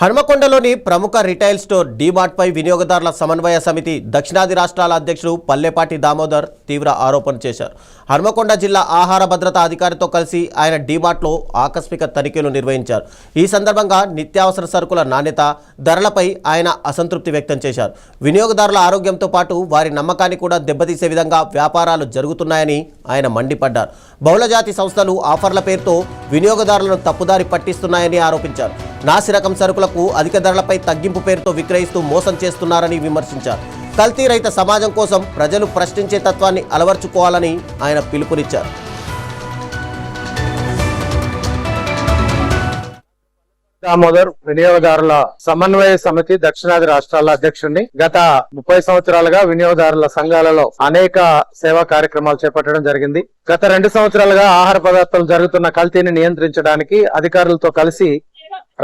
హన్మకొండలోని ప్రముఖ retail store DMart పై వినియోగదారుల సమన్వయ సమితి దక్షిణాది రాష్ట్రాల అధ్యక్షుడు పల్లెపాటి దామోదర్ తీవ్ర ఆరోపణలు చేశారు. హన్మకొండ జిల్లా ఆహార భద్రతా అధికారితో కలిసి ఆయన డీమార్ట్లో ఆకస్మిక తనిఖీలు నిర్వహించారు. ఈ సందర్భంగా నిత్యావసర సరుకుల నాణ్యత, ధరలపై ఆయన అసంతృప్తి వ్యక్తం చేశారు. వినియోగదారుల ఆరోగ్యంతో పాటు వారి నమ్మకాన్ని కూడా దెబ్బతీసే విధంగా వ్యాపారాలు జరుగుతున్నాయని ఆయన మండిపడ్డారు. బహుళజాతి సంస్థలు ఆఫర్ల పేరుతో వినియోగదారులను తప్పుదారి పట్టిస్తున్నాయని ఆరోపించారు. నాసిరకం సరుకులకు అధిక ధరలపై తగ్గింపు పేరుతో విక్రయిస్తూ మోసం చేస్తున్నారని విమర్శించారు. కల్తీ రహిత సమాజం కోసం ప్రజలు ప్రశ్నించే తత్వాన్ని అలవర్చుకోవాలని ఆయన పిలుపునిచ్చారు. దామోదర్ వినియోగదారుల సమన్వయ సమితి దక్షిణాది రాష్ట్రాల అధ్యక్షుడిని. గత 30 సంవత్సరాలుగా వినియోగదారుల సంఘాలలో అనేక సేవా కార్యక్రమాలు చేపట్టడం జరిగింది. గత 2 సంవత్సరాలుగా ఆహార పదార్థాలు జరుగుతున్న కల్తీని నియంత్రించడానికి అధికారులతో కలిసి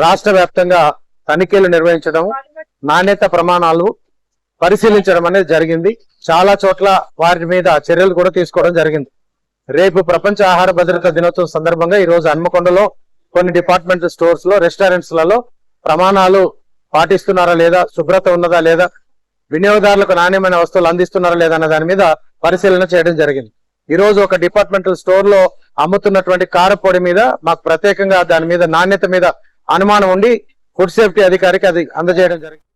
రాష్ట్ర వ్యాప్తంగా తనిఖీలు నిర్వహించడం, నాణ్యత ప్రమాణాలు పరిశీలించడం అనేది జరిగింది. చాలా చోట్ల వారి మీద చర్యలు కూడా తీసుకోవడం జరిగింది. రేపు ప్రపంచ ఆహార భద్రతా దినోత్సవం సందర్భంగా ఈ రోజు హన్మకొండలో కొన్ని డిపార్ట్మెంటల్ స్టోర్స్ లో, రెస్టారెంట్స్ లలో ప్రమాణాలు పాటిస్తున్నారా లేదా, శుభ్రత ఉన్నదా లేదా, వినియోగదారులకు నాణ్యమైన వస్తువులు అందిస్తున్నారా లేదా అన్న దాని మీద పరిశీలన చేయడం జరిగింది. ఈ రోజు ఒక డిపార్ట్మెంటల్ స్టోర్ లో అమ్ముతున్నటువంటి కారపొడి మీద మాకు ప్రత్యేకంగా దాని మీద నాణ్యత మీద అనుమానం ఉండి ఫుడ్ సేఫ్టీ అధికారికి అది అందజేయడం జరిగింది.